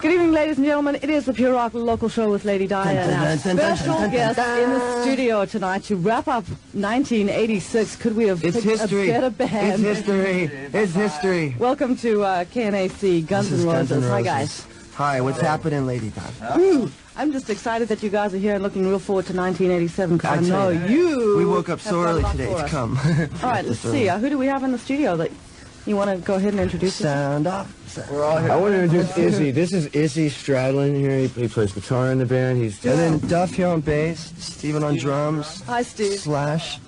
Good evening, ladies and gentlemen. It is the Pure Rock Local Show with Lady Di, and our special guest in the studio tonight to wrap up 1986. Could we have picked a better band? It's history. It's history. Welcome to KNAC, Guns N' Roses. Hi, guys. Hi, what's happening, Lady Di? I'm just excited that you guys are here and looking real forward to 1987 because I know you. We woke up so early today to come. All right, let's see. Who do we have in the studio that you want to go ahead and introduce? Sound off. We're all here. I want to introduce Izzy. This is Izzy Stradlin here. He plays guitar in the band. And then Duff here on bass, Steven on drums. Hi, Steve. Slash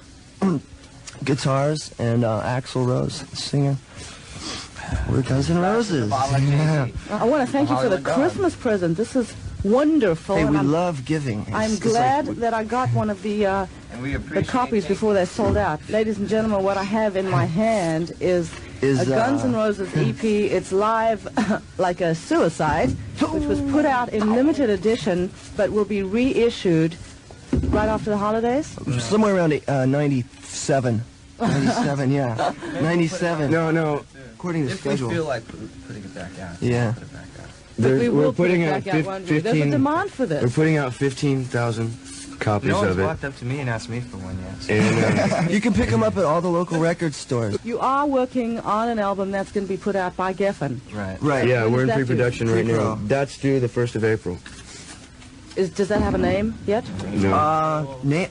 guitars, and Axl Rose, singer. We're Guns N' Roses. Yeah. I want to thank you for the Christmas present. This is wonderful. Hey, we love giving. I'm glad that I got one of the copies before they sold out. Ladies and gentlemen, what I have in my hand is a Guns N' Roses EP. It's live like a suicide, which was put out in limited edition, but will be reissued right after the holidays. Somewhere around 97. 97, yeah. 97. No. According to schedule. If we feel like putting it back out. Yeah. Put it back out. We're putting out 15. There's a demand for this. We're putting out 15,000 copies No one's of it. walked up to me and asked me for one yet. So. And, you can pick them up at all the local record stores. You are working on an album that's going to be put out by Geffen. Right. Right. yeah, we're in that pre-production right now. That's due the 1st of April. Does that have a name yet? No. Name.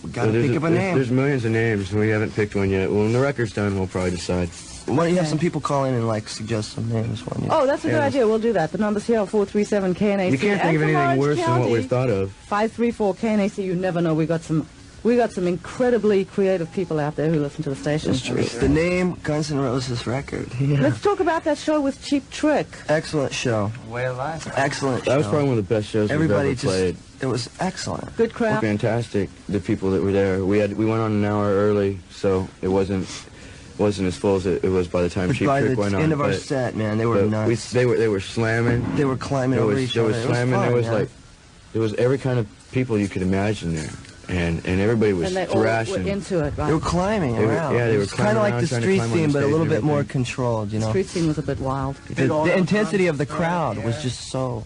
We gotta pick up a name. There's millions of names, and we haven't picked one yet. Well, when the record's done, we'll probably decide. Why don't you have some people call in and suggest some names? Oh, that's a good idea. We'll do that. The number's here, 437 KNAC. You can't think of anything worse than what we've thought of. 534 KNAC. You never know. We got some incredibly creative people out there who listen to the station. That's true. It's the name Guns N' Roses record. Yeah. Let's talk about that show with Cheap Trick. Excellent show. Way of life. Excellent show. That was probably one of the best shows we've ever played. It was excellent. Good crowd. Fantastic. The people that were there. We went on an hour early, so it wasn't as full as it was by the time Cheap Trick went on. By the end of our set, man, they were nuts. They were slamming. They were climbing over each other. There was slamming. There was every kind of people you could imagine there, and everybody was thrashing. And they all were into it, right? They were climbing around. Yeah, they were climbing around. Kind of like the street scene, but a little bit more controlled, you know. The street scene was a bit wild. The intensity of the crowd was just so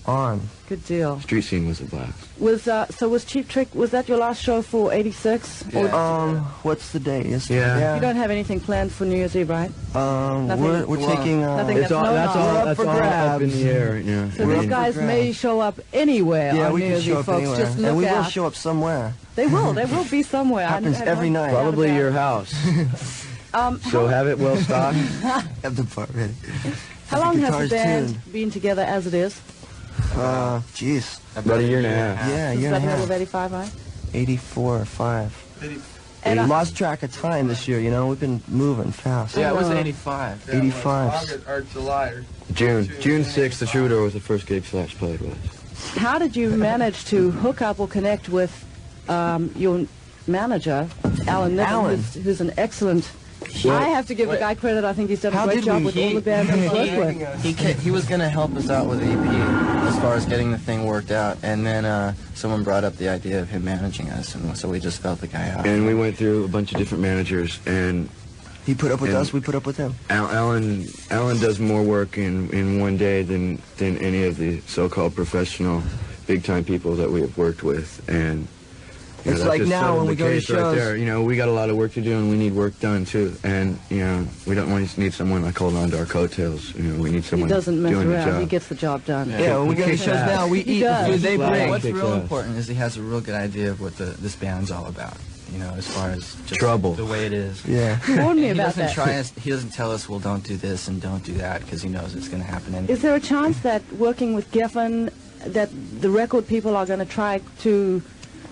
on. Good deal. Street scene was a blast. Was Cheap Trick, was that your last show for 86? Yeah. What's the day? Yeah. You don't have anything planned for New Year's Eve, right? We're taking nothing that's all up in the air right now. So these guys may show up anywhere on New Year's Eve, folks. Just look and we will out. show up somewhere. They will be somewhere. Happens every night. Probably your house. So have it well stocked. Have the part ready. How long has the band been together as it is? Geez. About a year and a half. Yeah, Since the middle of 85, right? 84 or 5. And we lost track of time this year, you know. We've been moving fast. Yeah, it was 85. 85. August or July. June 6th, the Troubadour was the first gig Slash played with us. How did you manage to hook up or connect with your manager, Alan Niven, who's an excellent... I have to give the guy credit. I think he's done a great job with all the bands he's worked with. He was going to help us out with the EP as far as getting the thing worked out, and then someone brought up the idea of him managing us, and so we just felt the guy out. And we went through a bunch of different managers, and he put up with us, we put up with him. Alan does more work in one day than any of the so-called professional big-time people that we have worked with, and it's like now when we go to shows. Right there. You know, we got a lot of work to do, and we need work done too. And you know, we don't need someone like holding on to our coattails. You know, we need someone. He doesn't mess doing around. the job. He gets the job done. Yeah, when we go to shows now, we eat the food they bring. What's real important is he has a real good idea of what this band's all about. You know, as far as just trouble, the way it is. Yeah. Warn me about that. He doesn't tell us, well, don't do this and don't do that, because he knows it's going to happen anyway. Is there a chance that working with Geffen, that the record people are going to try to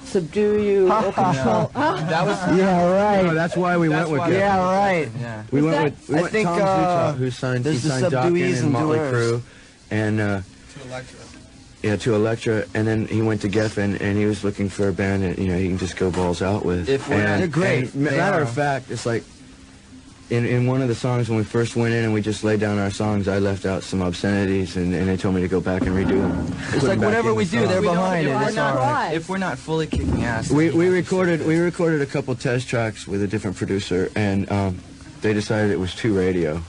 subdue you or control? That was right. No, that's why we went with Geffen. Yeah, right. Yeah. We went with Tom Zuchop, who signed Dokken and Motley Crue, and To Electra. Yeah, to Electra, and then he went to Geffen, and he was looking for a band that he can just go balls out with. They're great. Matter of fact, it's like in one of the songs when we first went in and we just laid down our songs, I left out some obscenities, and they told me to go back and redo them. It's like whatever we do, they're behind it. It's all right. If we're not fully kicking ass, we recorded a couple test tracks with a different producer, and they decided it was too radio.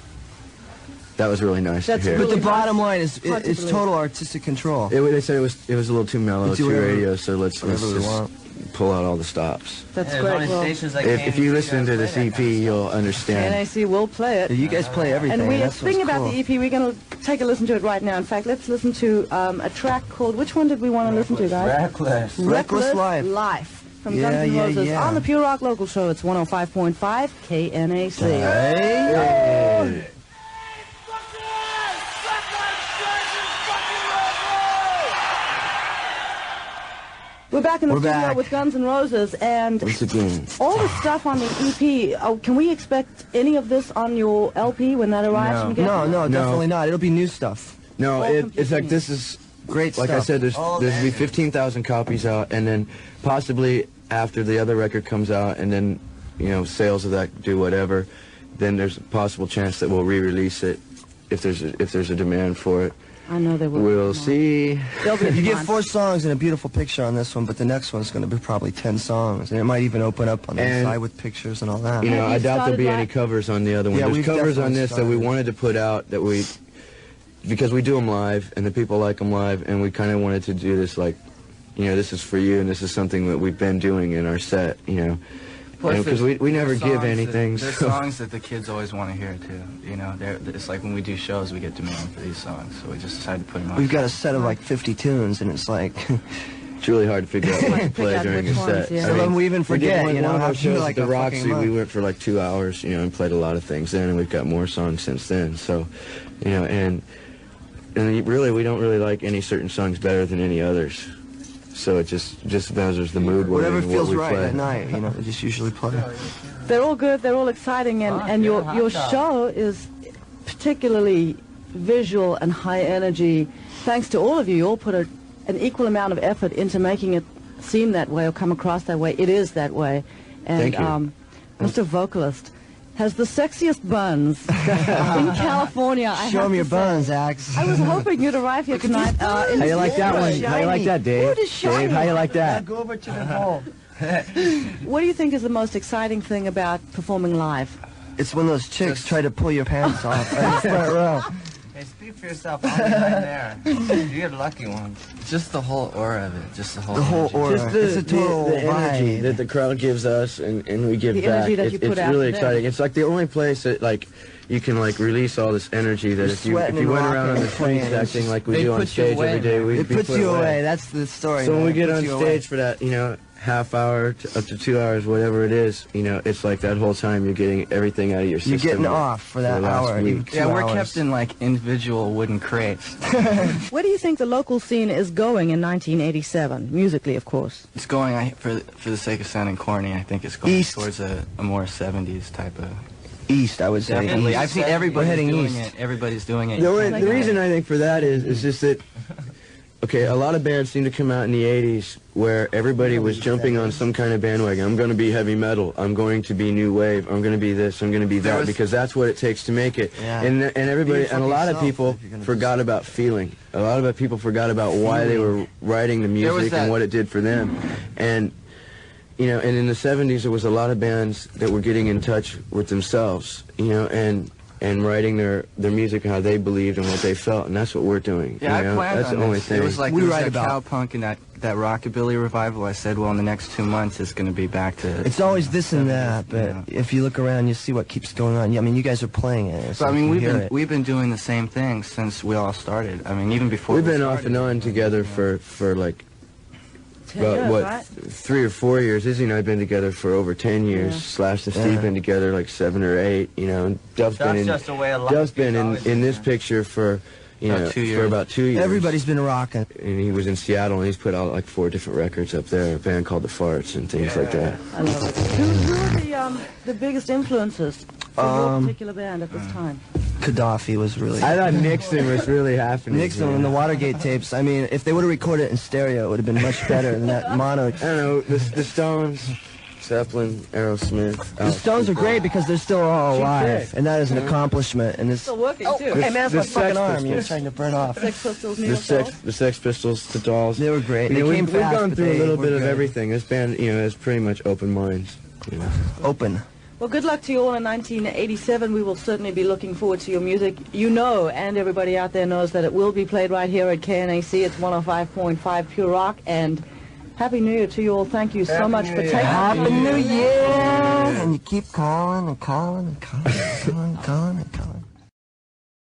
that was really nice to hear. But the bottom line is, it's total artistic control. They said it was a little too mellow, too radio, so let's just pull out all the stops. That's great. Well, if you listen to this EP, you'll understand. KNAC will play it. You guys play everything. And That's speaking about the EP, we're going to take a listen to it right now. In fact, let's listen to a track called, which one did we want to listen to, guys? Reckless Life. From Guns N' Roses on the Pure Rock Local Show. It's 105.5 KNAC. Hey. We're back in the studio with Guns N' Roses, and all the stuff on the EP, can we expect any of this on your LP when that arrives from Guns N' No, definitely not. It'll be new stuff. No, it's like, this is great stuff. Like I said, there's going to be 15,000 copies out, and then possibly after the other record comes out, and then, you know, sales of that do whatever, then there's a possible chance that we'll re-release it if there's a demand for it. I know there will. We'll see. You get 4 songs and a beautiful picture on this one, but the next one's going to be probably 10 songs, and it might even open up on the side with pictures and all that. You know, I doubt there'll be any covers on the other one. There's covers on this that we wanted to put out because we do them live, and the people like them live, and we kind of wanted to do this, like, you know, this is for you, and this is something that we've been doing in our set, you know. Because we never give anything. There's songs that the kids always want to hear, too. You know, it's like when we do shows, we get demand for these songs, so we just decided to put them on. We've got a set of like 50 tunes, and it's like... It's really hard to figure out what to play during a set. Yeah. So then we even forget, you know, one of our shows like at the Roxy, we went for like 2 hours, you know, and played a lot of things then, and we've got more songs since then. So, you know, and really, we don't really like any certain songs better than any others. So it just measures the mood. Whatever feels right at night, you know, we just usually play. They're all good, they're all exciting, and your show is particularly visual and high energy. Thanks to all of you, you all put an equal amount of effort into making it seem that way or come across that way. It is that way. And Thank you. Mr. Vocalist has the sexiest buns in California. Show me your buns, Axe. I was hoping you'd arrive here tonight. How you like that one? How you like that, Dave? Dave, how you like that? Go over to the hole. What do you think is the most exciting thing about performing live? It's when those chicks try to pull your pants off. Right in the front row. Hey, speak for yourself. I'll be right there. You're the lucky one. Just the whole aura of it. Just the whole aura. Just it's a total the energy that the crowd gives us and we give back. It's really exciting. It's like the only place that, like, you can, like, release all this energy that if you went around on the streets acting like we do on stage every day, we'd be put you away. That's the story. So when we get on stage for that, you know, half hour to up to 2 hours, whatever it is, you know, it's like that whole time you're getting everything out of your system. You're getting off for that hour. Yeah, we're kept in like individual wooden crates. Where do you think the local scene is going in 1987, musically, of course? It's going, for the sake of sounding corny, I think it's going towards a more 70s type of... East, I would say. Definitely. East. I've seen everybody heading doing east. it. Everybody's doing it. The reason I think for that is just that, okay, a lot of bands seem to come out in the 80s where everybody was jumping on some kind of bandwagon. I'm going to be heavy metal. I'm going to be new wave. I'm going to be this. I'm going to be that, because that's what it takes to make it. Yeah. And everybody, and a lot of people forgot about feeling. A lot of people forgot about why they were writing the music and what it did for them. And, you know, and in the 70s there was a lot of bands that were getting in touch with themselves, you know, and writing their music and how they believed and what they felt, and that's what we're doing. Yeah, you know? I planned that's on the only this. thing. It was like cowpunk and that rockabilly revival. I said, well, in the next 2 months it's going to be back to... It's always this and that, but if you look around, you see what keeps going on. I mean, you guys are playing it. So I mean, we've been doing the same thing since we all started. I mean, even before we've been off and on together for like about 3 or 4 years. Izzy and I have been together for over 10 years. Slash and Steve been together like 7 or 8. You know, and Duff's been in this picture for, you know, for about 2 years. Everybody's been rocking. And he was in Seattle, and he's put out like 4 different records up there. A band called the Farts and things like that. I love it. Who are the biggest influences for your particular band at this time? Gaddafi was really... I thought Nixon was really happening. Nixon and the Watergate tapes. I mean, if they would have recorded it in stereo, it would have been much better than that mono. I don't know, the Stones, Zeppelin, Aerosmith. The Stones are great because they're still all alive, and that is an accomplishment. And this Still working, too. Hey, man, that's my fucking arm. Pistols. You're trying to burn off. Sex Pistols, The Sex Pistols, the Dolls. They were great. We've gone through a little bit of everything. This band, you know, has pretty much open minds. You know. Open. Well, good luck to you all in 1987. We will certainly be looking forward to your music. You know, and everybody out there knows, that it will be played right here at KNAC. It's 105.5 Pure Rock. And Happy New Year to you all. Thank you so much for taking Happy New Year! And you keep calling and calling and calling and calling and calling and calling.